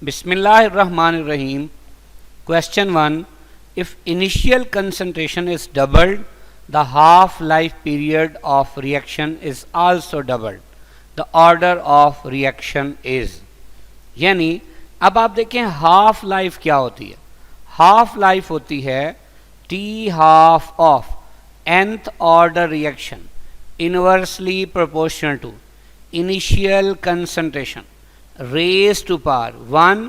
Bismillahirrahmanirrahim. Question 1. If initial concentration is doubled, the half-life period of reaction is also doubled. The order of reaction is. यानी अब आप देखें half life क्या होती है. Half life होती है T half of nth order reaction inversely proportional to initial concentration raised to power 1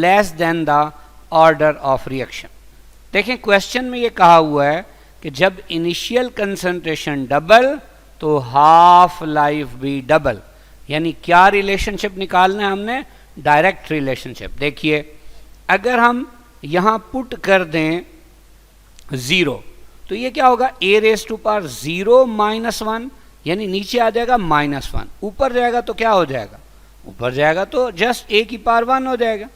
less than the order of reaction. देखें क्वेश्चन में ये कहा हुआ है कि जब इनिशियल कंसंट्रेशन डबल तो हाफ लाइफ भी डबल. यानी क्या रिलेशनशिप निकालना है हमने? Direct relationship. देखिए अगर हम यहां पुट कर दें 0 तो ये क्या होगा? a रेज टू पावर 0 -1 यानी नीचे आ जाएगा -1. ऊपर जाएगा तो क्या हो जाएगा? ऊपर जाएगा तो जस्ट a की पावर 1 हो जाएगा.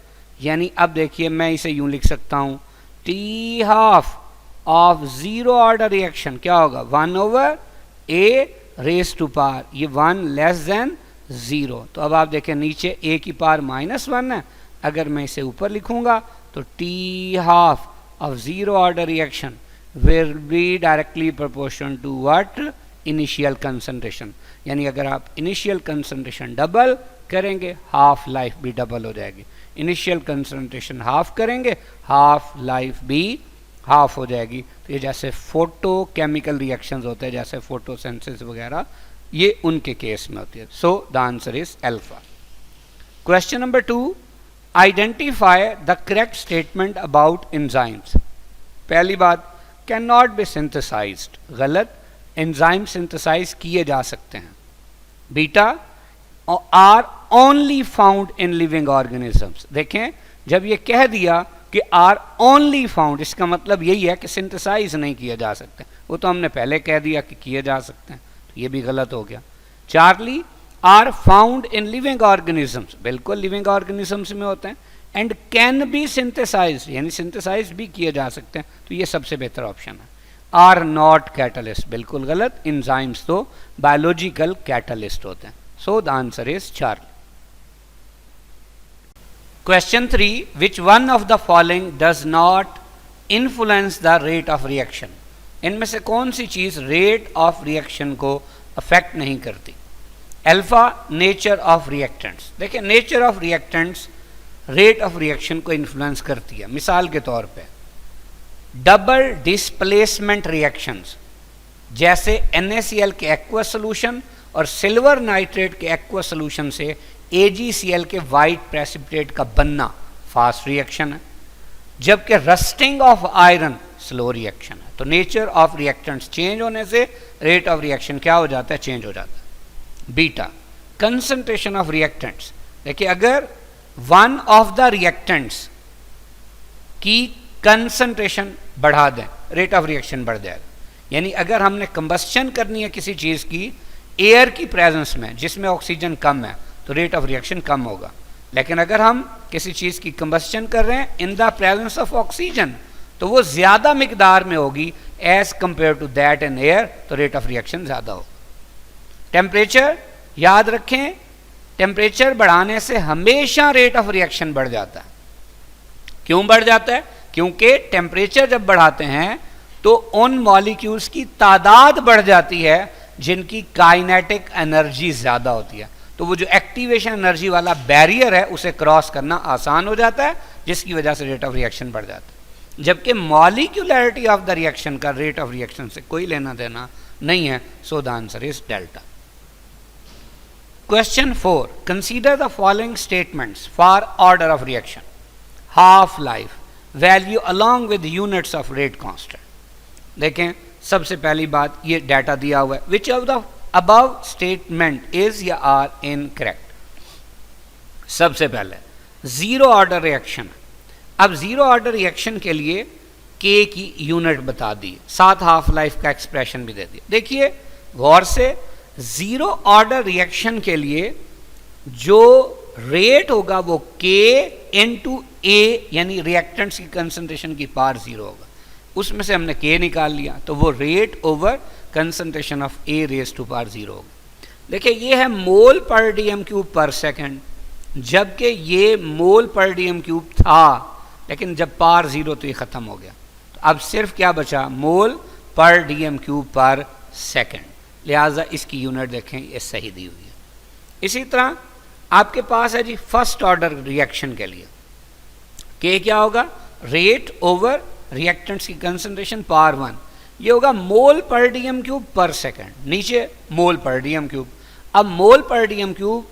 यानी अब देखिए मैं इसे यूं लिख सकता हूं T half of 0 order reaction क्या होगा? 1/a रेज टू पावर ये 1 लेस देन 0. तो अब आप देखें नीचे a की पावर -1 है. अगर मैं इसे ऊपर लिखूंगा तो T half of 0 order reaction will be directly proportional to what? Initial concentration. यानी अगर आप इनिशियल कंसंट्रेशन डबल करेंगे हाफ लाइफ भी डबल हो जाएगी. इनिशियल कंसंट्रेशन हाफ करेंगे हाफ लाइफ भी हाफ हो जाएगी. तो ये जैसे फोटो केमिकल रिएक्शंस होते हैं जैसे फोटोसिंथेसिस वगैरह ये उनके केस में होती है. So the answer is alpha. Question number 2. Identify the correct statement about enzymes. पहली बात कैन नॉट बी सिंथेसाइज्ड. गलत. एंजाइम सिंथेसाइज किए जा सकते हैं. Beta are only found in living organisms. देखें जब ये कह दिया कि आर ओनली फाउंड इसका मतलब यही है कि सिंथेसाइज नहीं किए जा सकते. वो तो हमने पहले कह दिया कि किए जा सकते हैं तो ये भी गलत हो गया. Charlie are found in living organisms. बिल्कुल लिविंग ऑर्गेनिजम्स में होते हैं. एंड कैन बी सिंथेसाइज यानी सिंथेसाइज भी किए जा सकते हैं तो ये सबसे बेहतर ऑप्शन है. Are not catalyst. बिल्कुल गलत. एंजाइम्स तो बायोलॉजिकल कैटलिस्ट होते हैं. So the answer is Charlie. Question 3. Which one of the following does not influence the rate of reaction. इनमें से कौन सी चीज रेट ऑफ रिएक्शन को अफेक्ट नहीं करती? Alpha nature of reactants. देखिए nature of reactants rate of reaction को इन्फ्लुएंस करती है. मिसाल के तौर पे डबल डिस्प्लेसमेंट रिएक्शंस जैसे NaCl के एक्वा सोल्यूशन और सिल्वर नाइट्रेट के एक्वा सोल्यूशन से AgCl के वाइट प्रेसिपिटेट का बनना फास्ट रिएक्शन है. जबकि rusting of iron slow reaction है. तो नेचर ऑफ रिएक्टेंट्स चेंज होने से रेट ऑफ रिएक्शन क्या हो जाता है? चेंज हो जाता है. Beta concentration of reactants. देखिए अगर वन ऑफ द रिएक्टेंट्स की कंसंट्रेशन बढ़ा दें रेट ऑफ रिएक्शन बढ़ जाएगा. यानी अगर हमने कंबस्शन करनी है किसी चीज की एयर की प्रेजेंस में जिसमें ऑक्सीजन कम है तो रेट ऑफ रिएक्शन कम होगा. लेकिन अगर हम किसी चीज की कंबस्शन कर रहे हैं in the presence of oxygen तो वो ज्यादा मिकदार में होगी as compare to that in air तो रेट ऑफ रिएक्शन ज्यादा होगा. टेम्परेचर याद रखें टेम्परेचर बढ़ाने से हमेशा रेट ऑफ रिएक्शन बढ़ जाता है. क्यों बढ़ जाता है? क्योंकि टेम्परेचर जब बढ़ाते हैं तो उन मॉलिक्यूल्स की तादाद बढ़ जाती है जिनकी काइनेटिक एनर्जी ज्यादा होती है. तो वो जो एक्टिवेशन एनर्जी वाला बैरियर है उसे क्रॉस करना आसान हो जाता है जिसकी वजह से रेट ऑफ रिएक्शन बढ़ जाता है. जबकि मॉलिक्यूलैरिटी ऑफ द रिएक्शन का रेट ऑफ रिएक्शन से कोई लेना देना नहीं है. So the answer is delta. Question 4. Consider the following statements for order of reaction. Half life value along with units of rate constant. देखें सबसे पहली बात ये डाटा दिया हुआ है. Which of the above statement is या are incorrect? सबसे पहले जीरो ऑर्डर रिएक्शन. अब जीरो ऑर्डर रिएक्शन के लिए K की यूनिट बता दी, साथ हाफ लाइफ का एक्सप्रेशन भी दे दिया. देखिए गौर से जीरो ऑर्डर रिएक्शन के लिए जो रेट होगा वो K इंटू A यानी रिएक्टेंट्स की कंसंट्रेशन की पावर 0 होगा. उसमें से हमने K निकाल लिया तो वो rate over concentration of A raise to power 0 होगा. देखिए ये है मोल पर DM³ पर सेकेंड. जबकि ये मोल पर डीएम क्यूब था, लेकिन जब पार 0 तो ये ख़त्म हो गया। तो अब सिर्फ क्या बचा, मोल पर डीएम क्यूब पर सेकेंड, लिहाजा इसकी यूनिट देखें ये सही दी हुई है। इसी तरह आपके पास है जी फर्स्ट ऑर्डर रिएक्शन के लिए के क्या होगा, रेट ओवर रिएक्टेंट्स की कंसंट्रेशन पावर 1, ये होगा मोल पर डीएम क्यूब पर सेकेंड, नीचे मोल पर डीएम क्यूब। अब मोल पर डीएम क्यूब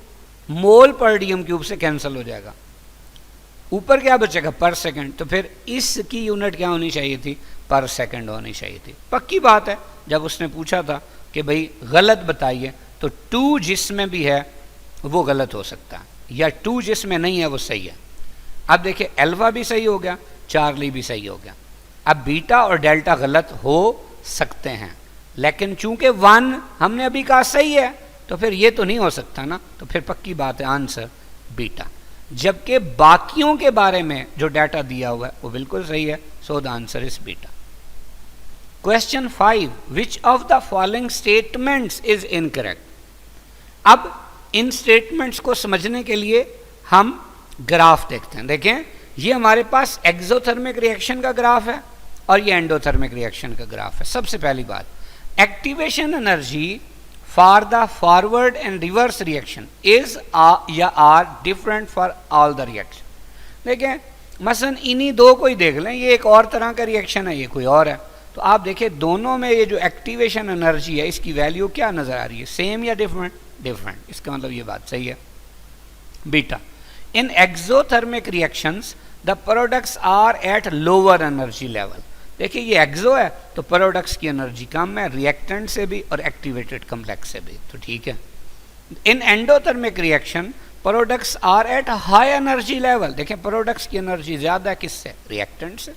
मोल पर डीएम क्यूब से कैंसिल हो जाएगा, ऊपर क्या बचेगा पर सेकंड, तो फिर इसकी यूनिट क्या होनी चाहिए थी, पर सेकंड होनी चाहिए थी। पक्की बात है, जब उसने पूछा था कि भाई गलत बताइए, तो 2 जिसमें भी है वो गलत हो सकता है, या 2 जिसमें नहीं है वो सही है। अब देखिए अल्फा भी सही हो गया, चार्ली भी सही हो गया। अब बीटा और डेल्टा गलत हो सकते हैं, लेकिन चूंकि 1 हमने अभी कहा सही है, तो फिर ये तो नहीं हो सकता ना, तो फिर पक्की बात है आंसर बीटा। जबकि बाकियों के बारे में जो डाटा दिया हुआ है वो बिल्कुल सही है, so the answer is beta. Question 5, which of the following statements is incorrect. अब इन स्टेटमेंट्स को समझने के लिए हम ग्राफ देखते हैं। देखें, ये हमारे पास एक्सोथर्मिक रिएक्शन का ग्राफ है और ये एंडोथर्मिक रिएक्शन का ग्राफ है। सबसे पहली बात, activation energy for the forward and reverse reaction is या are different for all the reaction। देखें मसलन इन्हीं दो को ही देख लें, ये एक और तरह का रिएक्शन है, ये कोई और है, तो आप देखें दोनों में ये जो एक्टिवेशन एनर्जी है इसकी वैल्यू क्या नज़र आ रही है, सेम या डिफरेंट, डिफरेंट। इसका मतलब ये बात सही है beta. In exothermic reactions the products are at lower energy level. देखिए ये एक्सो है तो प्रोडक्ट्स की एनर्जी कम है, रिएक्टेंट से भी और एक्टिवेटेड कम्प्लेक्स से भी, तो ठीक है। In endothermic reaction products are at high energy level. देखें प्रोडक्ट्स की एनर्जी ज़्यादा है किससे, रिएक्टेंट से।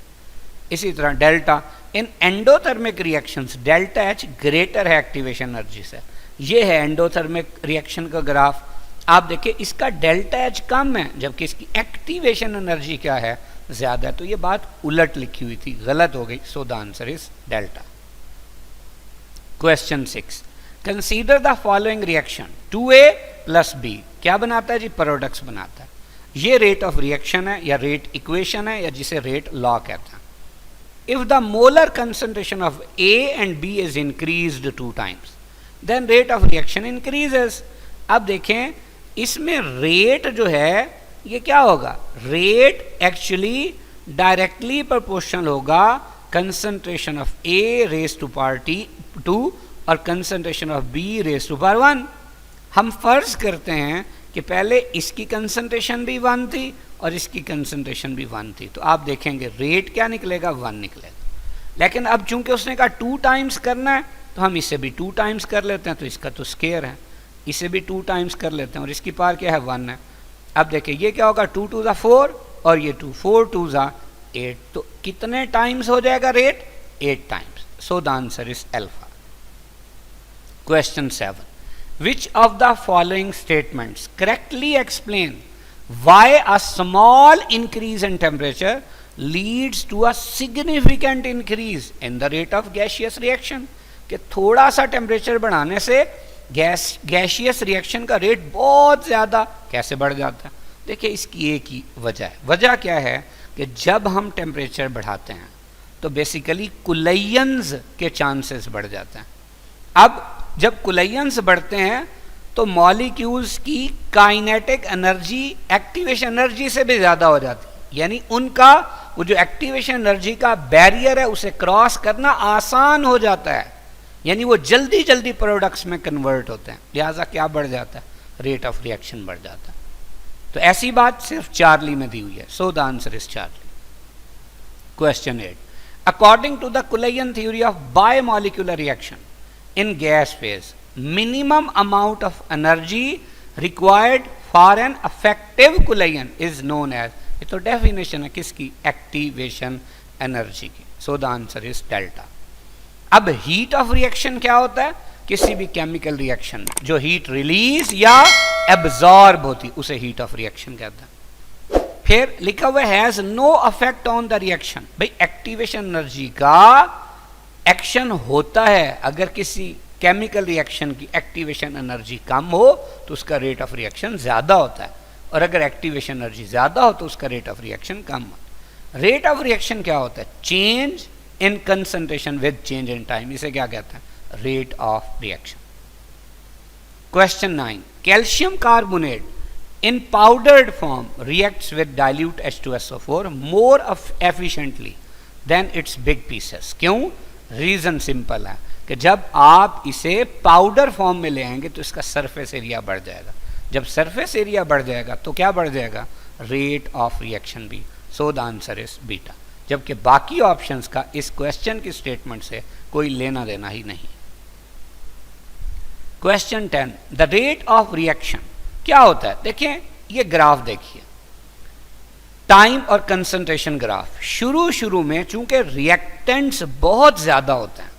इसी तरह delta, in endothermic reactions delta H greater है एक्टिवेशन एनर्जी से। ये है एंडोथर्मिक रिएक्शन का ग्राफ। आप देखिए इसका डेल्टा एच कम है जबकि इसकी एक्टिवेशन एनर्जी क्या है, ज्यादा है। तो ये बात उलट लिखी हुई थी, गलत हो गई, सो the answer is delta. Question 6, consider the following reaction 2A + B क्या बनाता है जी, प्रोडक्ट्स बनाता है। ये रेट ऑफ रिएक्शन है या रेट इक्वेशन है या जिसे रेट लॉ कहते हैं। If the molar concentration of A and B is increased 2 times then rate of reaction increases. अब देखें इसमें रेट जो है ये क्या होगा, रेट एक्चुअली डायरेक्टली प्रोपोर्शनल होगा concentration of A raise to power 2 और concentration of B raise to power 1। हम फर्ज करते हैं कि पहले इसकी कंसंट्रेशन भी 1 थी और इसकी कंसंट्रेशन भी 1 थी, तो आप देखेंगे रेट क्या निकलेगा, 1 निकलेगा। लेकिन अब चूंकि उसने कहा 2 times करना है तो हम इसे भी 2 times कर लेते हैं, तो इसका तो स्केयर है, इसे भी 2 times कर लेते हैं और इसकी पावर क्या है, 1 है। अब देखिए ये क्या होगा, 2 2 4 और ये 2 4 2 8, तो कितने टाइम्स हो जाएगा rate, 8 times। So the answer is alpha. Question 7, which of the following statements correctly explain why a small increase in temperature leads to a significant increase in the rate of gaseous reaction. कि थोड़ा सा temperature बढ़ाने से gaseous reaction का rate बहुत ज़्यादा कैसे बढ़ जाता है। देखिए इसकी एक ही वजह है। वजह क्या है कि जब हम टेम्परेचर बढ़ाते हैं तो बेसिकली कुलैयंस के चांसेस बढ़ जाते हैं। अब जब कुलैयंस बढ़ते हैं तो मॉलिक्यूल्स की काइनेटिक एनर्जी एक्टिवेशन एनर्जी से भी ज़्यादा हो जाती है, यानी उनका वो जो एक्टिवेशन एनर्जी का बैरियर है उसे क्रॉस करना आसान हो जाता है, यानी वो जल्दी जल्दी प्रोडक्ट्स में कन्वर्ट होते हैं, लिहाजा क्या बढ़ जाता है, रेट ऑफ रिएक्शन बढ़ जाता है। तो ऐसी बात सिर्फ चार्ली में दी हुई है, so the answer is Charlie. Question 8, according to the collision theory of biomolecular reaction in gas phase minimum amount of energy required for an effective collision is known as, ये तो डेफिनेशन है किसकी, activation energy की, so the answer is delta. अब heat of reaction क्या होता है, किसी भी केमिकल रिएक्शन में जो हीट रिलीज या एब्जॉर्ब होती उसे हीट ऑफ रिएक्शन कहते हैं। फिर लिखा हुआ has no effect on the reaction, भाई एक्टिवेशन एनर्जी का एक्शन होता है, अगर किसी केमिकल रिएक्शन की एक्टिवेशन एनर्जी कम हो तो उसका रेट ऑफ रिएक्शन ज्यादा होता है, और अगर एक्टिवेशन एनर्जी ज़्यादा हो तो उसका रेट ऑफ रिएक्शन कम हो। रेट ऑफ रिएक्शन क्या होता है? Change in concentration with change in time, इसे क्या कहते हैं? Rate of reaction. Question 9, calcium carbonate in powdered form reacts with dilute H2SO4 more efficiently than its big pieces। क्यों? Reason simple है कि जब आप इसे पाउडर फॉर्म में ले आएंगे तो इसका सरफेस एरिया बढ़ जाएगा। जब सरफेस एरिया बढ़ जाएगा तो क्या बढ़ जाएगा? रेट ऑफ रिएक्शन भी। सो द आंसर इज बीटा। जबकि बाकी ऑप्शंस का इस क्वेश्चन की स्टेटमेंट से कोई लेना देना ही नहीं। Question 10, the rate of reaction क्या होता है? देखिए ये ग्राफ देखिए, टाइम और कंसंट्रेशन ग्राफ। शुरू में चूंकि रिएक्टेंट्स बहुत ज्यादा होते हैं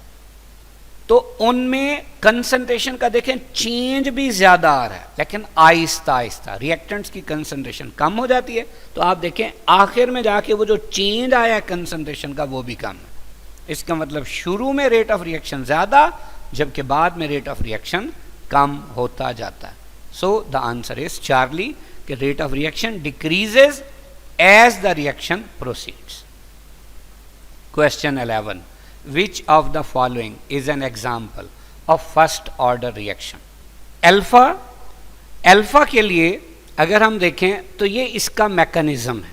तो उनमें कंसंट्रेशन का देखें चेंज भी ज्यादा आ रहा है, लेकिन आहिस्ता आहिस्ता रिएक्टेंट्स की कंसंट्रेशन कम हो जाती है। तो आप देखें आखिर में जाके वो जो चेंज आया है कंसंट्रेशन का वो भी कम है। इसका मतलब शुरू में रेट ऑफ रिएक्शन ज्यादा, जबकि बाद में रेट ऑफ रिएक्शन कम होता जाता है। So the answer is Charlie, the rate of reaction decreases as the reaction proceeds. Question 11, which of the following is an example of first order reaction? Alpha के लिए अगर हम देखें तो ये इसका मैकेनिज्म है।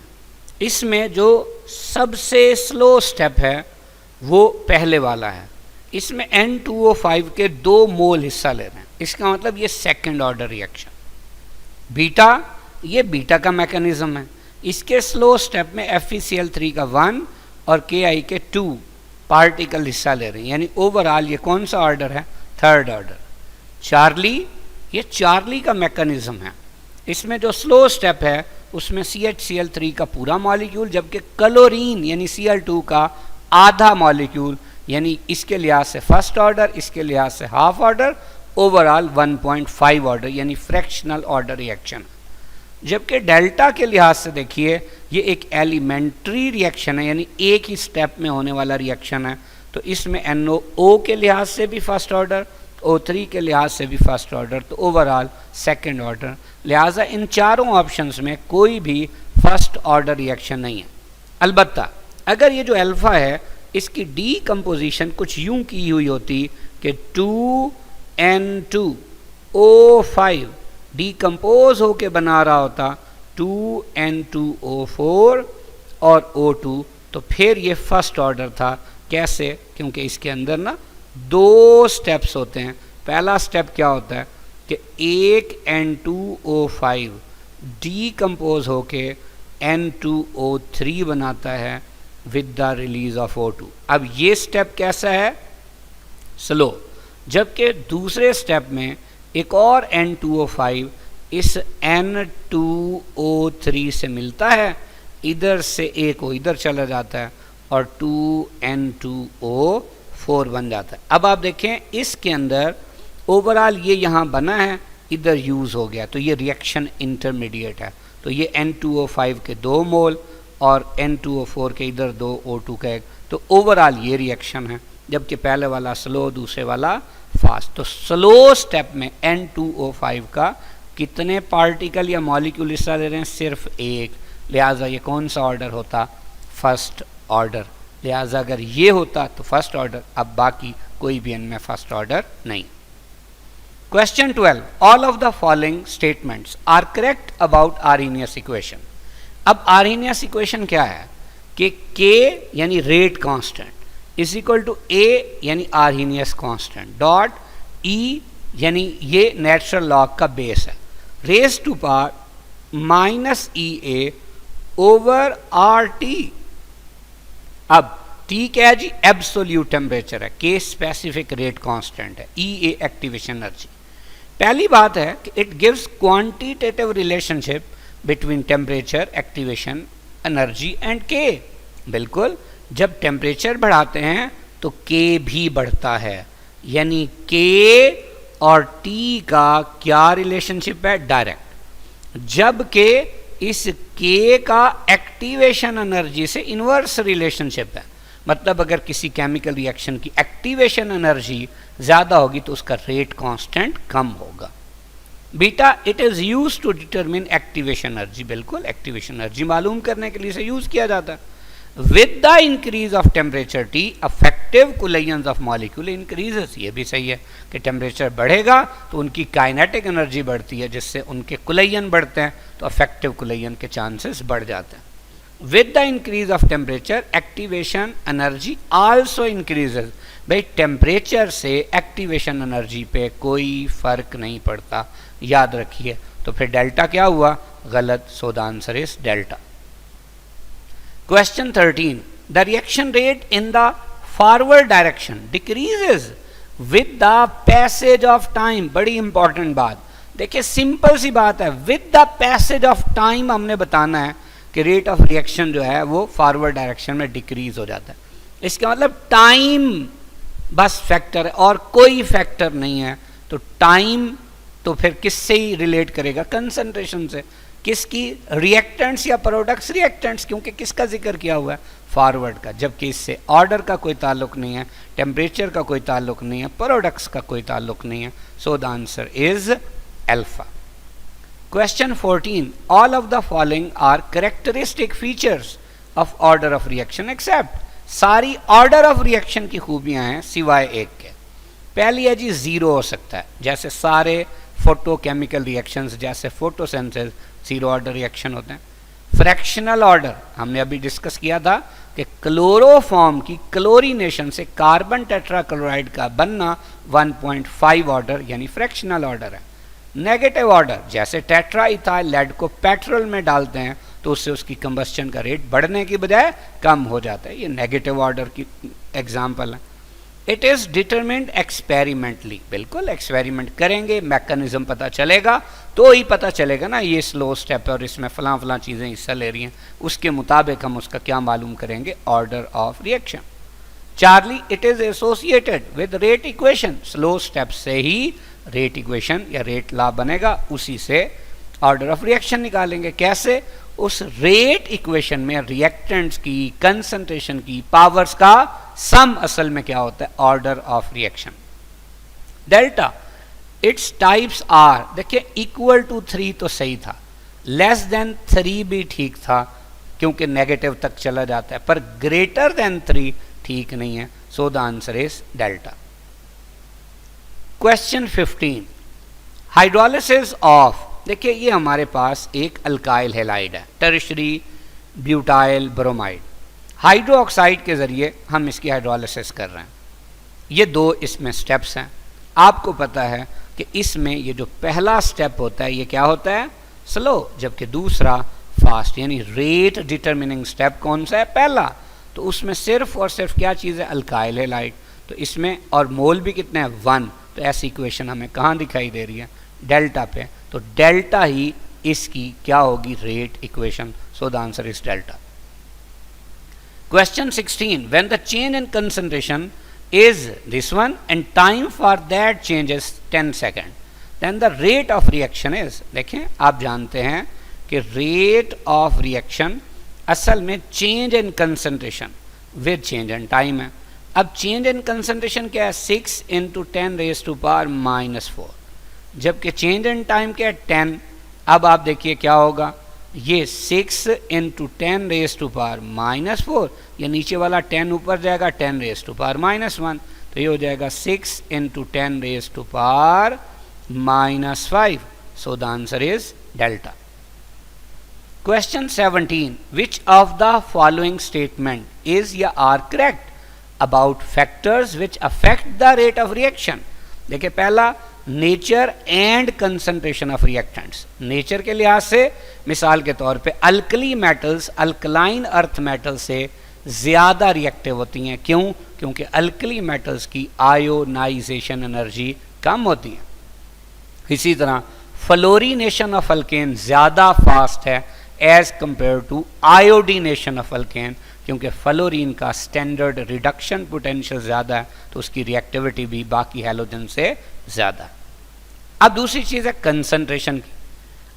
इसमें जो सबसे स्लो स्टेप है वो पहले वाला है। इसमें N2O5 के 2 मोल हिस्सा ले रहे हैं, इसका मतलब ये सेकंड ऑर्डर रिएक्शन। बीटा, ये बीटा का मैकेनिज्म है। इसके स्लो स्टेप में FeCl3 का 1 और Ki के 2 पार्टिकल हिस्सा ले रहे हैं, यानी ओवरऑल ये कौन सा ऑर्डर है? Third order. चार्ली, ये चार्ली का मैकेनिज्म है। इसमें जो स्लो स्टेप है उसमें CHCl3 का पूरा मॉलिक्यूल, जबकि क्लोरीन यानी Cl2 का आधा मॉलिक्यूल, यानी इसके लिहाज से फर्स्ट ऑर्डर, इसके लिहाज से हाफ ऑर्डर, ओवरऑल 1.5 ऑर्डर यानी फ्रैक्शनल ऑर्डर रिएक्शन। जबकि डेल्टा के लिहाज से देखिए ये एक एलिमेंट्री रिएक्शन है, यानी एक ही स्टेप में होने वाला रिएक्शन है। तो इसमें NO के लिहाज से भी फर्स्ट ऑर्डर, O3 के लिहाज से भी फर्स्ट ऑर्डर, तो ओवरऑल सेकेंड ऑर्डर। लिहाजा इन चारों ऑप्शंस में कोई भी फर्स्ट ऑर्डर रिएक्शन नहीं है। अलबत्ता अगर ये जो अल्फा है इसकी डीकम्पोजिशन कुछ यूं की हुई होती कि 2N2O5 डीकम्पोज होके बना रहा होता 2N2O4 और O2, तो फिर ये फर्स्ट ऑर्डर था। कैसे? क्योंकि इसके अंदर ना 2 स्टेप्स होते हैं। पहला स्टेप क्या होता है कि एक N2O5 डीकम्पोज होके N2O3 बनाता है with the release of O2। अब ये स्टेप कैसा है? स्लो। जबकि दूसरे स्टेप में एक और N2O5 इस N2O3 से मिलता है, इधर से एक वो इधर चला जाता है और 2N2O4 बन जाता है। अब आप देखें इसके अंदर ओवरऑल ये यहाँ बना है, इधर यूज़ हो गया, तो ये रिएक्शन इंटरमीडिएट है। तो ये N2O5 के 2 मोल और N2O4 के इधर 2 O2 का 1, तो ओवरऑल ये रिएक्शन है। जबकि पहले वाला स्लो, दूसरे वाला फास्ट। तो स्लो स्टेप में N2O5 का कितने पार्टिकल या मॉलिक्यूल हिस्सा ले रहे हैं? सिर्फ एक। लिहाजा ये कौन सा ऑर्डर होता? First order. लिहाजा अगर ये होता तो फर्स्ट ऑर्डर, अब बाकी कोई भी इनमें फर्स्ट ऑर्डर नहीं। Question 12, all of the following statements are correct about Arrhenius equation. अब आर्हेनियस इक्वेशन क्या है कि K यानी rate constant is equal to A यानी आर्हेनियस कांस्टेंट डॉट E यानी ये नेचुरल लॉग का बेस है, raise to power -EA over RT। अब T क्या है जी? एब्सोल्यूट टेम्परेचर है, K स्पेसिफिक रेट कांस्टेंट है, EA एक्टिवेशन एनर्जी। पहली बात है कि it gives quantitative relationship between temperature, activation energy and K। बिल्कुल, जब टेम्परेचर बढ़ाते हैं तो K भी बढ़ता है, यानी K और T का क्या रिलेशनशिप है? डायरेक्ट। जबकि इस K का एक्टिवेशन एनर्जी से इन्वर्स रिलेशनशिप है। मतलब अगर किसी केमिकल रिएक्शन की एक्टिवेशन एनर्जी ज़्यादा होगी तो उसका रेट कांस्टेंट कम होगा। Beta it is use to determine activation energy, बिल्कुल एक्टिवेशन एनर्जी मालूम करने के लिए इसे यूज किया जाता है। With the increase of temperature T effective collisions of molecule increases, ये भी सही है कि टेम्परेचर बढ़ेगा तो उनकी काइनेटिक एनर्जी बढ़ती है, जिससे उनके कुलेयन बढ़ते हैं तो अफेक्टिव कुलेयन के चांसेस बढ़ जाते हैं। With the increase of temperature activation energy also increases, भाई टेम्परेचर से एक्टिवेशन एनर्जी पे कोई फर्क नहीं पड़ता, याद रखिए। तो फिर डेल्टा क्या हुआ, गलत, so the answer is delta. Question 13. The reaction rate in the forward direction decreases with the passage of time. बड़ी इंपॉर्टेंट बात, देखिए सिंपल सी बात है, with the passage of time हमने बताना है कि रेट ऑफ रिएक्शन जो है वो फॉरवर्ड डायरेक्शन में डिक्रीज हो जाता है। इसका मतलब टाइम बस फैक्टर है और कोई फैक्टर नहीं है। तो टाइम तो फिर किससे ही रिलेट करेगा, कंसंट्रेशन से। किसकी, रिएक्टेंट्स या प्रोडक्ट्स, रिएक्टेंट्स, क्योंकि किसका जिक्र किया हुआ है, फॉरवर्ड का, जबकि इससे ऑर्डर का कोई ताल्लुक नहीं है, टेम्परेचर का कोई ताल्लुक नहीं है, प्रोडक्ट्स का कोई ताल्लुक नहीं है। So the answer is alpha. Question 14. All of the following are characteristic features of order of reaction except, सारी ऑर्डर ऑफ रिएक्शन की खूबियां हैं सिवाय एक के। पहली है जी जीरो हो सकता है, जैसे सारे फोटोकेमिकल रिएक्शंस, जैसे फोटोसिंथेसिस जीरो ऑर्डर रिएक्शन होते हैं। फ्रैक्शनल ऑर्डर हमने अभी डिस्कस किया था कि क्लोरोफॉर्म की क्लोरीनेशन से कार्बन टेट्राक्लोराइड का बनना 1.5 ऑर्डर यानी फ्रैक्शनल ऑर्डर है। नेगेटिव ऑर्डर, जैसे टेट्राइथाइल लेड को पेट्रोल में डालते हैं तो उससे उसकी कंबस्शन का रेट बढ़ने की बजाय कम हो जाता है, ये नेगेटिव ऑर्डर की एग्जाम्पल है। इट इज डिटरमिन्ड एक्सपेरिमेंटली, बिल्कुल एक्सपेरिमेंट करेंगे, मैकेनिज्म पता चलेगा तो ही पता चलेगा ना ये स्लो स्टेप है और इसमें फलां फलां चीज़ें हिस्सा ले रही हैं, उसके मुताबिक हम उसका क्या मालूम करेंगे, order of reaction. Charlie, it is associated with rate equation, slow step से ही रेट इक्वेशन या रेट लॉ बनेगा, उसी से ऑर्डर ऑफ रिएक्शन निकालेंगे। कैसे, उस रेट इक्वेशन में रिएक्टेंट्स की, कंसंट्रेशन की, पावर्स का सम असल में क्या होता है, order of reaction. Delta, its types are, देखिए इक्वल टू 3 तो सही था, लेस देन 3 भी ठीक था क्योंकि नेगेटिव तक चला जाता है, पर ग्रेटर देन 3 ठीक नहीं है। So the answer is delta. Question 15. Hydrolysis of, देखिए ये हमारे पास एक अल्काइल हैलाइड है, टर्शरी ब्यूटाइल ब्रोमाइड, हाइड्रोक्साइड के ज़रिए हम इसकी हाइड्रोलिसिस कर रहे हैं। ये दो इसमें स्टेप्स हैं। आपको पता है कि इसमें ये जो पहला स्टेप होता है ये क्या होता है, स्लो, जबकि दूसरा फास्ट, यानी रेट डिटरमिनिंग स्टेप कौन सा है, पहला। तो उसमें सिर्फ और सिर्फ क्या चीज़ है, अल्काइल हैलाइड। तो इसमें और मोल भी कितने हैं, 1। तो ऐसी इक्वेशन हमें कहाँ दिखाई दे रही है, डेल्टा पे। तो डेल्टा ही इसकी क्या होगी, rate equation. So the answer is delta. Question 16. When the change in concentration is this one and time for that change is 10 seconds, then the rate of reaction is, देखें आप जानते हैं कि rate of reaction असल में change in concentration with change in time है। अब change in concentration क्या है, 6 into 10 raised to power -4, जबकि change in time क्या है, 10। अब आप देखिए क्या होगा, ये 6 into 10 raised to power -4, ये नीचे वाला 10 ऊपर जाएगा, 10 raised to power -1, तो ये हो जाएगा 6 into 10 raised to power -5। So the answer is delta. Question 17. Which of the following statement is या are correct about factors which affect the rate of reaction. देखिए पहला, nature and concentration of reactants. Nature के लिहाज से मिसाल के तौर पे alkali metals alkaline earth metal से ज़्यादा रिएक्टिव होती हैं। क्यों? क्योंकि अल्कली मेटल्स की आयोनाइजेशन एनर्जी कम होती है। इसी तरह फ्लोरीनेशन ऑफ अल्केन ज़्यादा फास्ट है as compare to iodination of alkane, क्योंकि फ्लोरीन का स्टैंडर्ड रिडक्शन पोटेंशियल ज़्यादा है तो उसकी रिएक्टिविटी भी बाकी हैलोजन से ज़्यादा है। अब दूसरी चीज़ है कंसंट्रेशन की।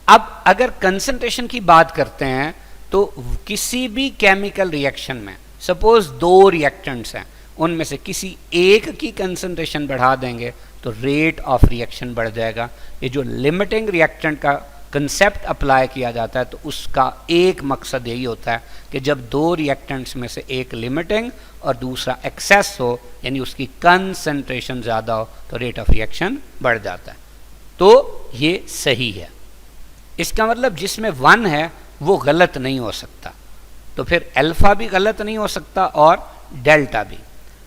अब अगर कंसंट्रेशन की बात करते हैं तो किसी भी केमिकल रिएक्शन में सपोज 2 रिएक्टेंट्स हैं, उनमें से किसी एक की कंसंट्रेशन बढ़ा देंगे तो रेट ऑफ रिएक्शन बढ़ जाएगा। ये जो लिमिटिंग रिएक्टेंट का कंसेप्ट अप्लाई किया जाता है तो उसका एक मकसद यही होता है कि जब दो रिएक्टेंट्स में से एक लिमिटिंग और दूसरा एक्सेस हो, यानी उसकी कंसंट्रेशन ज़्यादा हो, तो रेट ऑफ रिएक्शन बढ़ जाता है। तो ये सही है। इसका मतलब जिसमें 1 है वो गलत नहीं हो सकता, तो फिर अल्फा भी गलत नहीं हो सकता और डेल्टा भी।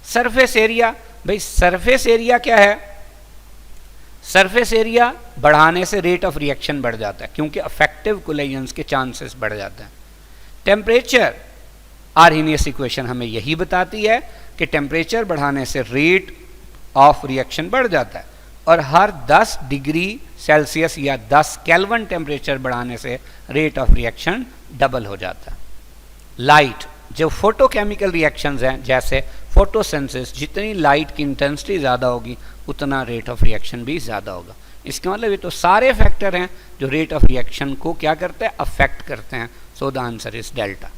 सरफेस एरिया, भाई सरफेस एरिया क्या है? सरफेस एरिया बढ़ाने से रेट ऑफ रिएक्शन बढ़ जाता है क्योंकि अफेक्टिव कोलिजन्स के चांसेस बढ़ जाते हैं। टेम्परेचर, आर्हेनियस इक्वेशन हमें यही बताती है कि टेम्परेचर बढ़ाने से रेट ऑफ रिएक्शन बढ़ जाता है और हर 10 डिग्री सेल्सियस या 10 केल्विन टेम्परेचर बढ़ाने से रेट ऑफ रिएक्शन डबल हो जाता है। लाइट, जो फोटोकेमिकल रिएक्शंस हैं जैसे फोटोसिंथेसिस, जितनी लाइट की इंटेंसिटी ज़्यादा होगी उतना रेट ऑफ रिएक्शन भी ज़्यादा होगा। इसका मतलब ये तो सारे फैक्टर हैं जो रेट ऑफ रिएक्शन को क्या करते हैं? अफेक्ट करते हैं। So the answer is delta.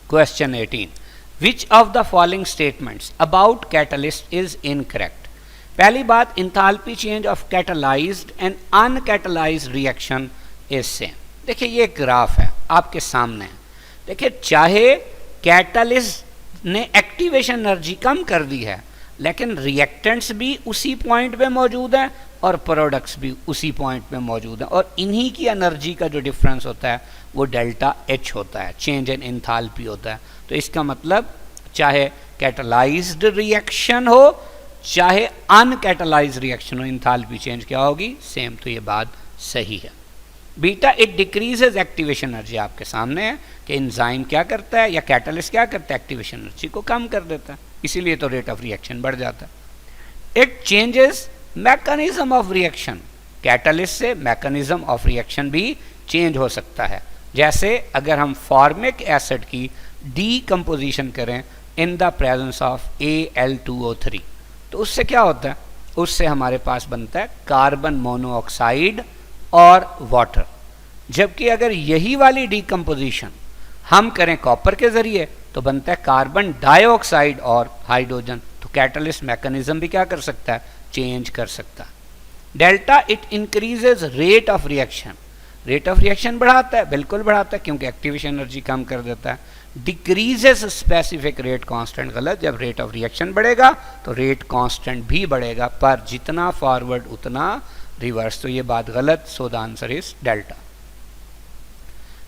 Question 18, which of the following statements about catalyst is incorrect? पहली बात, enthalpy change of catalysed and uncatalysed reaction is same. देखिए ये ग्राफ है आपके सामने है। देखिए चाहे कैटलिस्ट ने एक्टिवेशन एनर्जी कम कर दी है लेकिन रिएक्टेंट्स भी उसी पॉइंट पे मौजूद हैं और प्रोडक्ट्स भी उसी पॉइंट पे मौजूद हैं और इन्हीं की एनर्जी का जो डिफरेंस होता है वो डेल्टा एच होता है, चेंज इन एंथैल्पी होता है। तो इसका मतलब चाहे कैटलाइज्ड रिएक्शन हो चाहे अनकैटलाइज्ड रिएक्शन हो, एंथैल्पी चेंज क्या होगी? सेम। तो ये बात सही है। Beta, it decreases activation energy, आपके सामने है कि एंजाइम क्या करता है या कैटलिस्ट क्या करता है? एक्टिवेशन एनर्जी को कम कर देता है, इसीलिए तो रेट ऑफ रिएक्शन बढ़ जाता है। It changes mechanism of reaction, catalyst से मैकेनिज्म ऑफ रिएक्शन भी चेंज हो सकता है। जैसे अगर हम फॉर्मिक एसिड की डीकम्पोजिशन करें इन द प्रेजेंस ऑफ Al2O3 तो उससे क्या होता है? उससे हमारे पास बनता है कार्बन मोनोऑक्साइड और वाटर। जबकि अगर यही वाली डीकम्पोजिशन हम करें कॉपर के जरिए तो बनता है कार्बन डाइऑक्साइड और हाइड्रोजन। तो कैटलिस्ट मैकेनिज्म भी क्या कर सकता है? चेंज कर सकता है। Delta, it increases rate of reaction, rate of reaction बढ़ाता है, बिल्कुल बढ़ाता है क्योंकि एक्टिवेशन एनर्जी कम कर देता है। डिक्रीजेस स्पेसिफिक रेट कांस्टेंट, गलत। जब रेट ऑफ रिएक्शन बढ़ेगा तो रेट कांस्टेंट भी बढ़ेगा, पर जितना फॉरवर्ड उतना रिवर्स। तो ये बात गलत। So the answer is delta.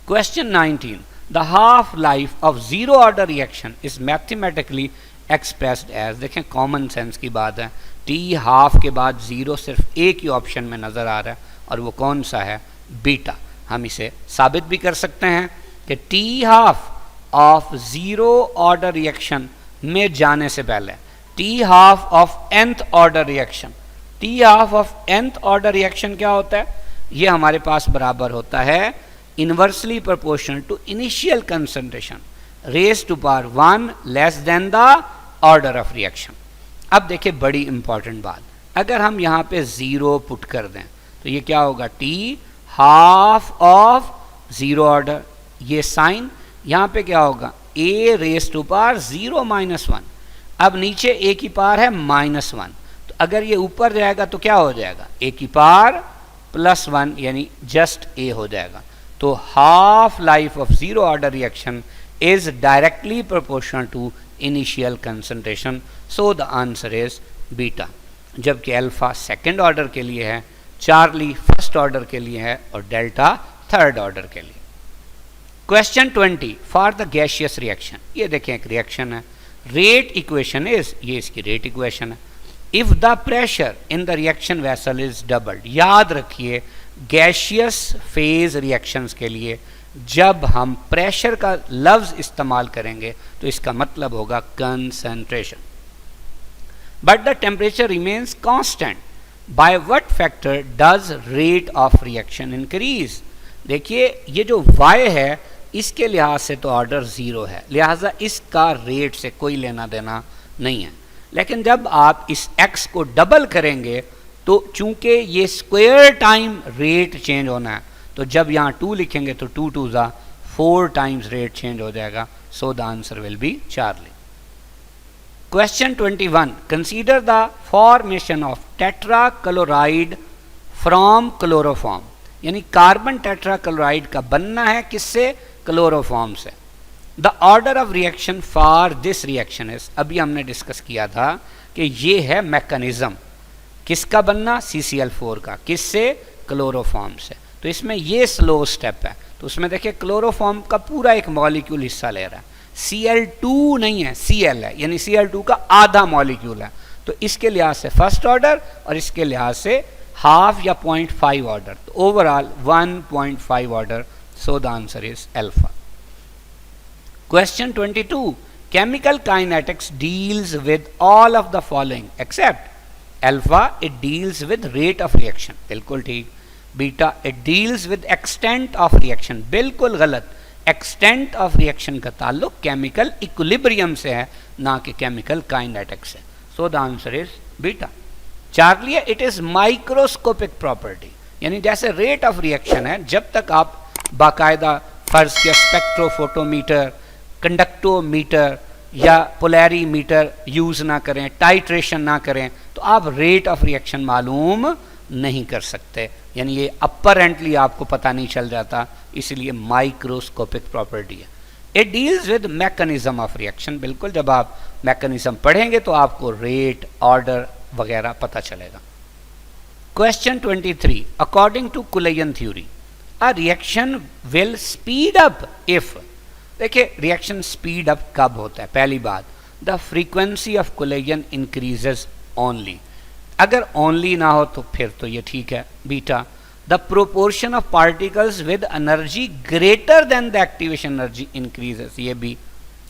Question 19, the half life of zero order reaction is mathematically expressed as. देखें कॉमन सेंस की बात है, टी हाफ के बाद जीरो सिर्फ एक ही ऑप्शन में नजर आ रहा है और वो कौन सा है? बीटा। हम इसे साबित भी कर सकते हैं कि T half of zero order reaction में जाने से पहले T half of nth order reaction, T half of nth order reaction क्या होता है? ये हमारे पास बराबर होता है inversely proportional to initial concentration raise to power 1 less than the order of reaction. अब देखिए बड़ी इंपॉर्टेंट बात, अगर हम यहाँ पे जीरो पुट कर दें तो ये क्या होगा? T half of zero order, ये साइन यहाँ पे क्या होगा? ए रेज टू पावर 0 - 1। अब नीचे ए की पावर है -1, तो अगर ये ऊपर जाएगा तो क्या हो जाएगा? ए की पावर +1 यानी जस्ट ए हो जाएगा। तो half life of zero order reaction is directly proportional to initial concentration. So the answer is beta. जबकि अल्फा सेकेंड ऑर्डर के लिए है, चार्ली फर्स्ट ऑर्डर के लिए है और डेल्टा थर्ड ऑर्डर के लिए। Question 20, for the gaseous reaction. ये देखें एक रिएक्शन है, रेट इक्वेशन इज, ये इसकी रेट इक्वेशन है। If the pressure in the reaction vessel is doubled, याद रखिए गैसियस फेज रिएक्शंस के लिए जब हम प्रेशर का लफ्ज इस्तेमाल करेंगे तो इसका मतलब होगा concentration. But the temperature remains constant, by what factor does rate of reaction increase? देखिए ये जो y है इसके लिहाज से तो ऑर्डर 0 है, लिहाजा इसका रेट से कोई लेना देना नहीं है। लेकिन जब आप इस x को डबल करेंगे तो चूंकि ये स्क्वायर टाइम रेट चेंज होना है, तो जब यहाँ 2 लिखेंगे तो 2 2 ज़ा 4 टाइम्स रेट चेंज हो जाएगा। सो the answer will be Charlie. Question 21, consider the formation of tetrachloride from chloroform, यानी कार्बन टेट्राक्लोराइड का बनना है किससे? क्लोरोफॉर्म से। The order of reaction for this reaction is, अभी हमने डिस्कस किया था कि ये है मैकेनिज्म, किसका बनना? CCl4 का, किससे? क्लोरोफॉर्म से। तो इसमें ये स्लो स्टेप है, तो उसमें देखिए क्लोरोफॉर्म का पूरा एक मॉलिक्यूल हिस्सा ले रहा है, Cl2 नहीं है, Cl है, यानी Cl2 का आधा मॉलिक्यूल है। तो इसके लिहाज से फर्स्ट ऑर्डर और इसके लिहाज से हाफ या 0.5 ऑर्डर, तो overall 1.5 order. So the answer is alpha. Question 22, chemical kinetics deals with all of the following except alpha, it deals with rate of reaction, बिल्कुल ठीक। Beta, it deals with extent of reaction, बिल्कुल गलत। Extent of reaction का ताल्लुक chemical equilibrium से है, ना कि केमिकल काइनेटिक्स से। सो the answer is beta. Charlie, it is microscopic property, यानी जैसे रेट ऑफ रिएक्शन है, जब तक आप बाकायदा फर्ज किया स्पेक्ट्रोफोटोमीटर, कंडक्टोमीटर या पोलैरीमीटर यूज ना करें, टाइट्रेशन ना करें, तो आप रेट ऑफ रिएक्शन मालूम नहीं कर सकते, यानी ये अपरेंटली आपको पता नहीं चल जाता, इसलिए माइक्रोस्कोपिक प्रॉपर्टी है। It deals with mechanism of reaction, बिल्कुल, जब आप मैकेनिज्म पढ़ेंगे तो आपको रेट, ऑर्डर वगैरह पता चलेगा। Question 23, according to collision theory a reaction will speed up if, देखिए रिएक्शन स्पीड अप कब होता है? पहली बात, the frequency of collision increases only, अगर ओनली ना हो तो फिर तो ये ठीक है। Beta, the proportion of particles with energy greater than the activation energy increases, ये भी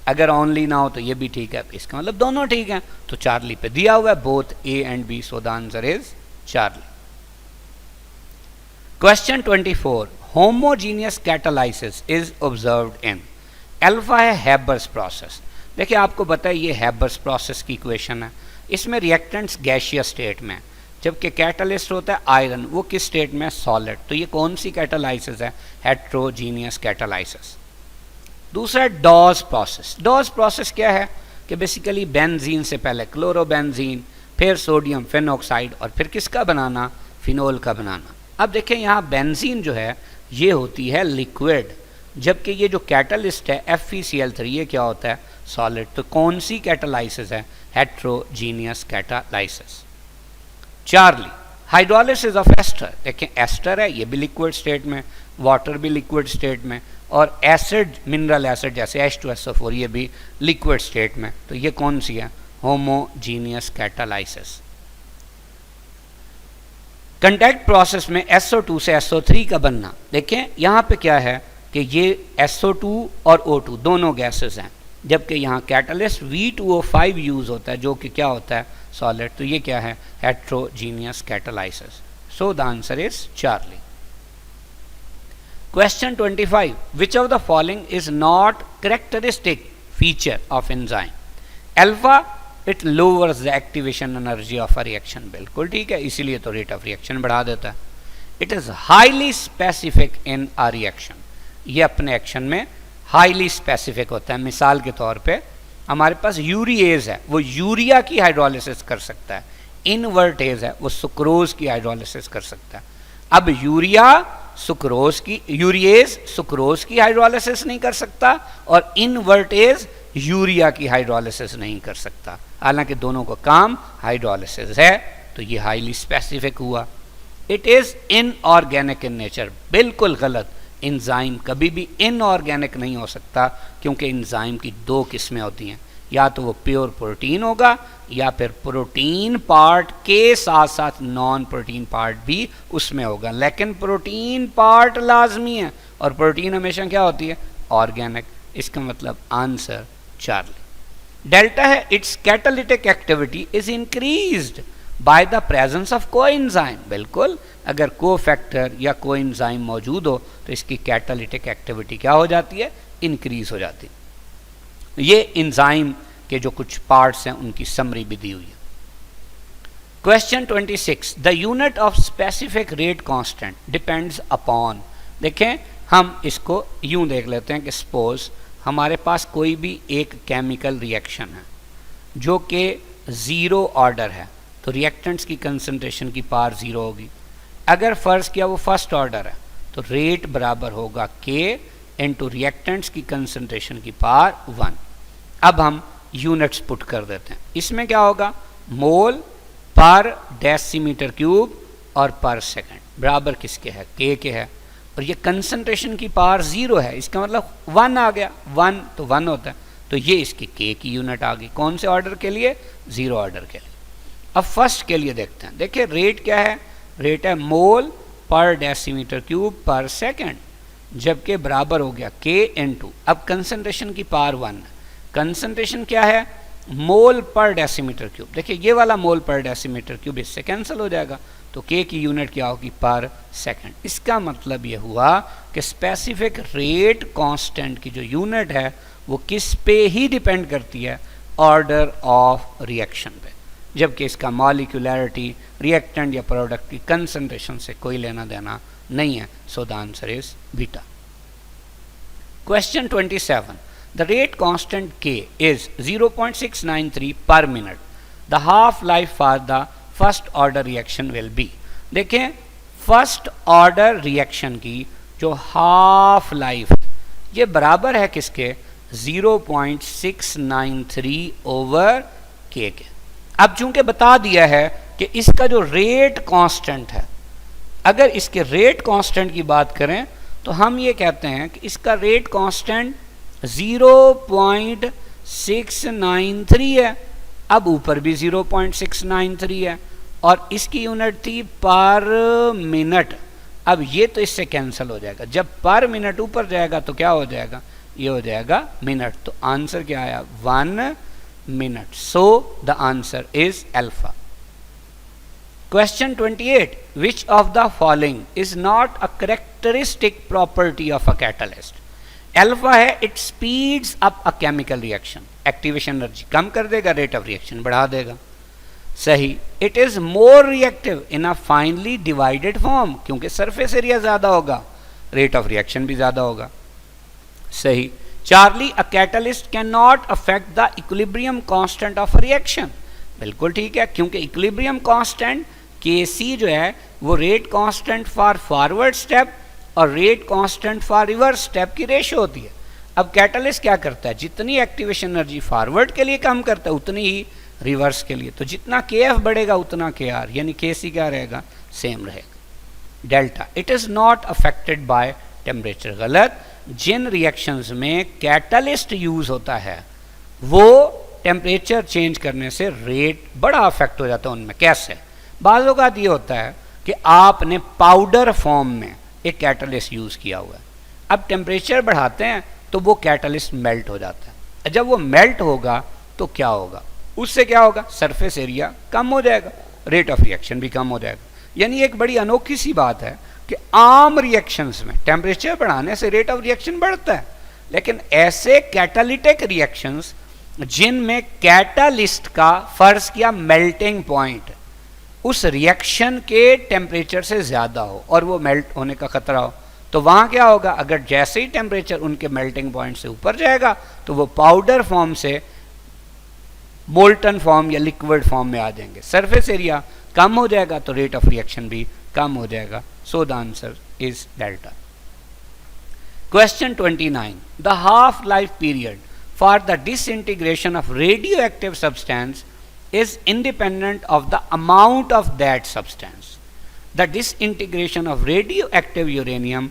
अगर ओनली ना हो तो ये भी ठीक है, इसका मतलब दोनों ठीक है। तो चार्ली पे दिया हुआ है both A and B, so the answer is Charlie. Question 24, homogeneous catalysis is observed in, alpha है हैबर्स प्रोसेस। देखिए आपको पता है ये हैबर्स प्रोसेस की इक्वेशन है, इसमें रिएक्टेंट्स गैसियस स्टेट में, जबकि कैटालिस्ट होता है आयरन, वो किस स्टेट में? सॉलिड। तो ये कौन सी कैटालाइसिस है? Heterogeneous catalysis. दूसरा डॉज प्रोसेस। डॉज प्रोसेस क्या है कि बेसिकली बेंजीन से पहले क्लोरोबेंजीन, फिर सोडियम फिनॉक्साइड और फिर किसका बनाना? फिनोल का बनाना। अब देखें यहाँ बेंजीन जो है ये होती है लिक्विड, जबकि ये जो कैटलिस्ट है FeCl3 ये क्या होता है? सॉलिड। तो कौन सी कैटालाइसिस है? Heterogeneous catalysis. Charlie, hydrolysis of ester, देखें एस्टर है ये भी लिक्विड स्टेट में, वाटर भी लिक्विड स्टेट में, और एसिड, मिनरल एसिड जैसे H2SO4 ये भी लिक्विड स्टेट में। तो ये कौन सी है? Homogeneous catalysis. कंटैक्ट प्रोसेस में SO2 से SO3 का बनना, देखें यहाँ पे क्या है कि ये SO2 और O2 दोनों गैसेस हैं, जबकि यहाँ कैटलिस्ट V2O5 यूज होता है जो कि क्या होता है? सॉलिड। तो ये क्या है? Heterogeneous catalysis. So the answer is Charlie. Question 25, which of the following is not characteristic feature of enzyme? Alpha, it lowers the activation energy of a reaction, बिल्कुल ठीक है, इसीलिए तो रेट ऑफ रिएक्शन बढ़ा देता है। It is highly specific in a reaction, ये अपने एक्शन में हाईली स्पेसिफिक होता है। मिसाल के तौर पे हमारे पास यूरिएज है, वो यूरिया की हाइड्रोलिसिस कर सकता है। इनवर्टेज है, वो सुक्रोज की हाइड्रोलिसिस कर सकता है। अब यूरिया सुक्रोज की, यूरिएज सुक्रोज की हाइड्रोलिसिस नहीं कर सकता और इनवर्टेज यूरिया की हाइड्रोलिसिस नहीं कर सकता, हालांकि दोनों का काम हाइड्रोलिसिस है। तो ये हाईली स्पेसिफिक हुआ। It is inorganic in nature, बिल्कुल गलत। इंजाइम कभी भी इनऑर्गेनिक नहीं हो सकता, क्योंकि इंजाइम की दो किस्में होती हैं, या तो वो प्योर प्रोटीन होगा या फिर प्रोटीन पार्ट के साथ साथ नॉन प्रोटीन पार्ट भी उसमें होगा, लेकिन प्रोटीन पार्ट लाजमी है और प्रोटीन हमेशा क्या होती है? ऑर्गेनिक। इसका मतलब आंसर चार्ली। डेल्टा है, it's catalytic activity is increased by the presence of coenzyme, बिल्कुल, अगर कोफैक्टर या कोएंजाइम मौजूद हो तो इसकी कैटालिटिक एक्टिविटी क्या हो जाती है? इंक्रीज हो जाती है। ये एंजाइम के जो कुछ पार्ट्स हैं उनकी समरी भी दी हुई है। Question 26, the unit of specific rate constant depends upon, देखें हम इसको यूं देख लेते हैं कि सपोज हमारे पास कोई भी एक केमिकल रिएक्शन है जो कि ज़ीरो ऑर्डर है, तो रिएक्टेंट्स की कंसंट्रेशन की पावर ज़ीरो होगी। अगर फ़र्ज़ किया वो फर्स्ट ऑर्डर है, तो रेट बराबर होगा के इंटू रिएक्टेंट्स की कंसंट्रेशन की पावर 1। अब हम यूनिट्स पुट कर देते हैं। इसमें क्या होगा, मोल पर डेसीमीटर क्यूब और पर सेकंड बराबर किसके है, के है। और ये कंसंट्रेशन की पावर 0 है, इसका मतलब 1 आ गया, 1 तो 1 होता है, तो ये इसकी के की यूनिट आ गई। कौन से ऑर्डर के लिए, 0 ऑर्डर के लिए। अब फर्स्ट के लिए देखते हैं। देखिए रेट क्या है, रेट है मोल पर डेसीमीटर क्यूब पर सेकंड, जबकि बराबर हो गया के इनटू, अब कंसंट्रेशन की पावर 1 है। कंसंट्रेशन क्या है, मोल पर डेसीमीटर क्यूब। देखिए ये वाला मोल पर डेसीमीटर क्यूब इससे कैंसिल हो जाएगा, तो के की यूनिट क्या होगी, पर सेकंड। इसका मतलब ये हुआ कि स्पेसिफिक रेट कांस्टेंट की जो यूनिट है वो किस पे ही डिपेंड करती है, ऑर्डर ऑफ रिएक्शन पे, जबकि इसका मॉलिक्यूलैरिटी, रिएक्टेंट या प्रोडक्ट की कंसंट्रेशन से कोई लेना देना नहीं है। So the answer is beta. Question 27, the rate constant K is 0.693 per minute. The half life for the first order reaction will be. देखें फर्स्ट ऑर्डर रिएक्शन की जो हाफ लाइफ ये बराबर है किसके, 0.693 ओवर के। अब चूंकि बता दिया है कि इसका जो रेट कांस्टेंट है, अगर इसके रेट कांस्टेंट की बात करें तो हम ये कहते हैं कि इसका रेट कांस्टेंट 0.693 है। अब ऊपर भी 0.693 है और इसकी यूनिट थी पर मिनट। अब ये तो इससे कैंसिल हो जाएगा, जब पर मिनट ऊपर जाएगा तो क्या हो जाएगा, ये हो जाएगा मिनट। तो आंसर क्या आया, 1 minute. So the answer is alpha. Question 28, which of the following is not a characteristic property of a catalyst. Alpha है, it speeds up a chemical reaction, activation energy कम कर देगा, रेट ऑफ रिएक्शन बढ़ा देगा। सही। It is more reactive in a finally divided form, क्योंकि surface area ज्यादा होगा, रेट ऑफ रिएक्शन भी ज्यादा होगा। सही। Charlie, a catalyst can not affect the equilibrium constant of reaction. बिल्कुल ठीक है, क्योंकि इक्विलिब्रियम कांस्टेंट Kc जो है वो rate constant for forward step और rate constant for reverse step की रेशियो होती है। अब कैटलिस्ट क्या करता है, जितनी एक्टिवेशन एनर्जी फॉरवर्ड के लिए कम करता है उतनी ही रिवर्स के लिए, तो जितना Kf बढ़ेगा उतना Kr, यानी Kc क्या रहेगा, सेम रहेगा। Delta, it is not affected by temperature. गलत। जिन रिएक्शंस में कैटलिस्ट यूज होता है वो टेम्परेचर चेंज करने से रेट बड़ा अफेक्ट हो जाता है उनमें। कैसे, बाज़ औक़ात ये होता है कि आपने पाउडर फॉर्म में एक कैटलिस्ट यूज़ किया हुआ है, अब टेम्परेचर बढ़ाते हैं तो वो कैटलिस्ट मेल्ट हो जाता है। जब वो मेल्ट होगा तो क्या होगा, उससे क्या होगा, सरफेस एरिया कम हो जाएगा, रेट ऑफ रिएक्शन भी कम हो जाएगा। यानी एक बड़ी अनोखी सी बात है कि आम रिएक्शंस में टेम्परेचर बढ़ाने से रेट ऑफ रिएक्शन बढ़ता है, लेकिन ऐसे कैटालिटिक रिएक्शंस जिनमें कैटालिस्ट का फर्ज किया मेल्टिंग पॉइंट उस रिएक्शन के टेम्परेचर से ज्यादा हो और वो मेल्ट होने का खतरा हो, तो वहां क्या होगा, अगर जैसे ही टेम्परेचर उनके मेल्टिंग पॉइंट से ऊपर जाएगा तो वो पाउडर फॉर्म से मोल्टन फॉर्म या लिक्विड फॉर्म में आ जाएंगे, सरफेस एरिया कम हो जाएगा तो रेट ऑफ रिएक्शन भी कम हो जाएगा। सो the answer is delta. Question 29, the half life period for the disintegration of radioactive substance is independent of the amount of that substance. The disintegration of radioactive uranium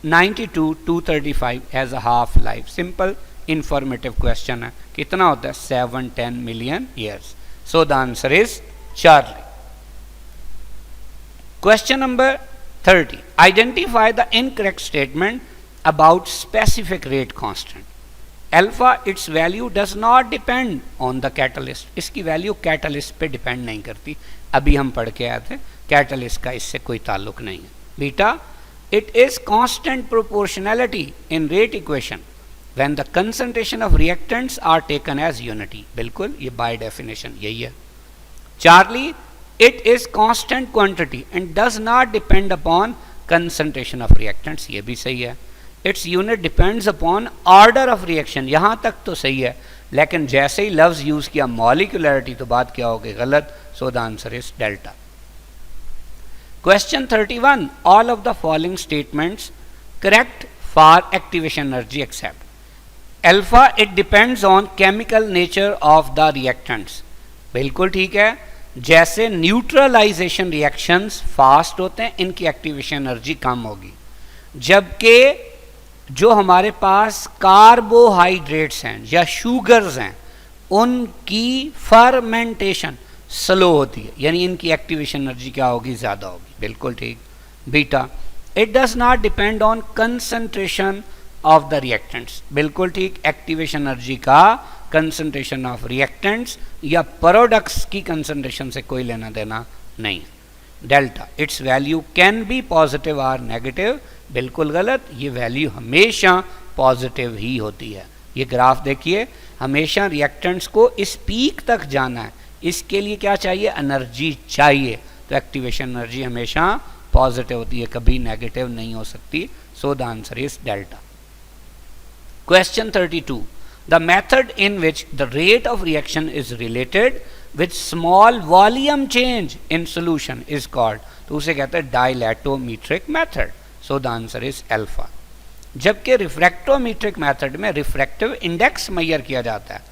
92-235 has a half life. Simple informative question है, कितना होता है, 7-10 million years. So the answer is Charlie. Question number 30, identify the incorrect statement about specific rate constant. Alpha, it's value does not depend on the catalyst, इसकी value catalyst पे depend नहीं करती, अभी हम पढ़ के आए थे, कैटलिस्ट का इससे कोई ताल्लुक नहीं है। Beta, it is constant proportionality in rate equation when the concentration of reactants are taken as unity. बिल्कुल, ये बाय डेफिनेशन यही है। Charlie, it is constant quantity and does not depend upon concentration of reactants, ये भी सही है। Its unit depends upon order of reaction. यहां तक तो सही है, लेकिन जैसे ही लफ्ज यूज किया मॉलिक्यूलरिटी तो बात क्या होगी, गलत। So the answer is delta. Question 31, all of the following statements correct for activation energy except alpha it depends on chemical nature of the reactants. बिल्कुल ठीक है, जैसे न्यूट्रलाइजेशन रिएक्शंस फास्ट होते हैं इनकी एक्टिवेशन एनर्जी कम होगी, जबकि जो हमारे पास कार्बोहाइड्रेट्स हैं या शुगर्स हैं उनकी फर्मेंटेशन स्लो होती है, यानी इनकी एक्टिवेशन एनर्जी क्या होगी, ज़्यादा होगी। बिल्कुल ठीक। Beta it does not depend on concentration of the reactants. बिल्कुल ठीक, एक्टिवेशन एनर्जी का कंसंट्रेशन ऑफ रिएक्टेंट्स या प्रोडक्ट्स की कंसंट्रेशन से कोई लेना देना नहीं। Delta it's value can be positive और नेगेटिव। बिल्कुल गलत, ये वैल्यू हमेशा पॉजिटिव ही होती है। ये ग्राफ देखिए, हमेशा रिएक्टेंट्स को इस पीक तक जाना है, इसके लिए क्या चाहिए, एनर्जी चाहिए, तो एक्टिवेशन एनर्जी हमेशा पॉजिटिव होती है, कभी नेगेटिव नहीं हो सकती। So the answer is delta. Question 32, the method in which the rate of reaction is related with small volume change in solution is called, तो उसे कहते हैं dilatometric method. So the answer is alpha. जबकि refractometric method में refractive index measure किया जाता है,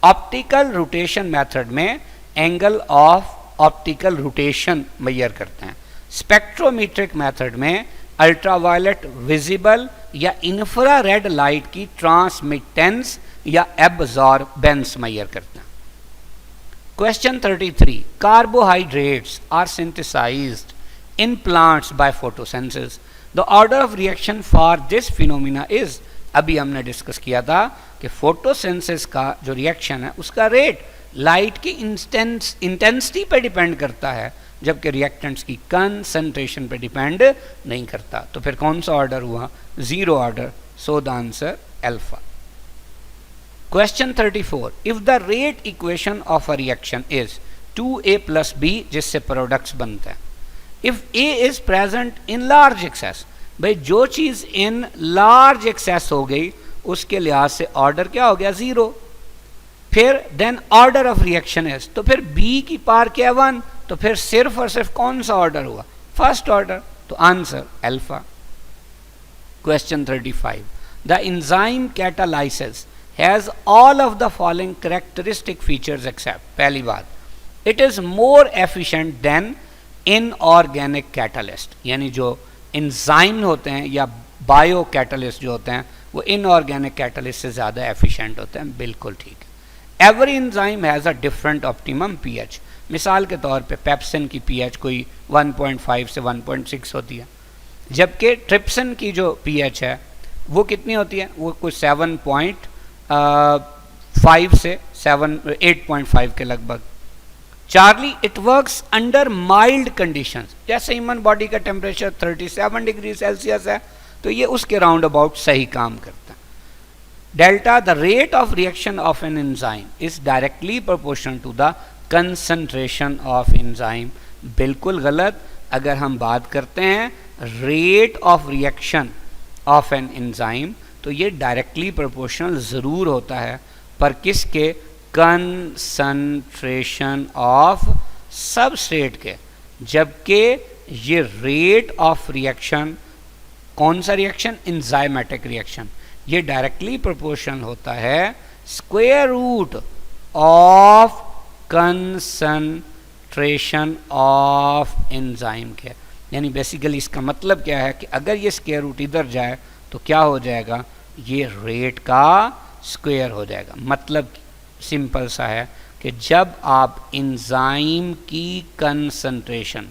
optical rotation method में angle of optical rotation measure करते हैं, स्पेक्ट्रोमीट्रिक मेथड में अल्ट्रावायलेट विजिबल या इंफ्रारेड लाइट की ट्रांसमिटेंस या एब्जॉर्बेंस मेजर करते हैं। Question 33, carbohydrates are synthesized in plants by photosynthesis, the order of reaction for this phenomena is. अभी हमने डिस्कस किया था कि फोटोसिंथेसिस का जो रिएक्शन है उसका रेट लाइट की इंटेंसिटी पे डिपेंड करता है, जबकि रिएक्टेंट्स की कंसंट्रेशन पे डिपेंड नहीं करता। तो फिर कौन सा ऑर्डर हुआ, zero order. So the answer alpha. Question 34, if the rate equation of a reaction is 2a plus b, जिससे प्रोडक्ट्स बनते हैं, if a is present in large access, भाई जो चीज इन लार्ज एक्सेस हो गई उसके लिहाज से ऑर्डर क्या हो गया, जीरो। फिर then order of reaction is, तो फिर b की पावर क्या 1, तो फिर सिर्फ और सिर्फ कौन सा ऑर्डर हुआ, फर्स्ट ऑर्डर, तो answer alpha. Question 35, the enzyme catalysis has all of the following characteristic features except, पहली बात, it is more efficient than inorganic catalyst, यानी जो एंजाइम होते हैं या बायो कैटालिस्ट जो होते हैं वो इनऑर्गेनिक कैटालिस्ट से ज़्यादा एफिशिएंट होते हैं। बिल्कुल ठीक है। Every enzyme has a different optimum pH. मिसाल के तौर पे पेप्सिन की पीएच कोई 1.5 से 1.6 होती है, जबकि ट्रिप्सिन की जो पीएच है वो कितनी होती है, वो कोई 7.5 से 8.5 के लगभग। Charlie it works under mild conditions, जैसे ह्यूमन बॉडी का टेम्परेचर 37 डिग्री सेल्सियस है तो ये उसके राउंड अबाउट सही काम करता है। Delta the rate of reaction of an enzyme is directly proportional to the concentration of enzyme. बिल्कुल गलत। अगर हम बात करते हैं rate of reaction of an enzyme तो ये डायरेक्टली प्रोपोर्शनल ज़रूर होता है, पर किसके, कंसंट्रेशन ऑफ सबस्ट्रेट के, जबकि ये रेट ऑफ रिएक्शन, कौन सा रिएक्शन, एंजाइमेटिक रिएक्शन, ये डायरेक्टली प्रोपोर्शनल होता है square root of concentration of enzyme के। यानी बेसिकली इसका मतलब क्या है कि अगर ये स्क्वायर रूट इधर जाए तो क्या हो जाएगा, ये रेट का स्क्वायर हो जाएगा। मतलब सिंपल सा है कि जब आप एंजाइम की कंसंट्रेशन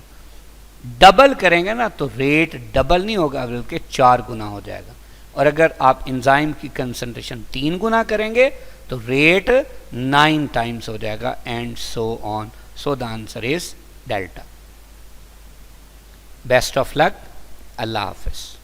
डबल करेंगे ना तो रेट डबल नहीं होगा बल्कि 4 गुना हो जाएगा, और अगर आप एंजाइम की कंसंट्रेशन 3 गुना करेंगे तो रेट 9 टाइम्स हो जाएगा, and so on. So the answer is delta. Best of luck. Allah Hafiz.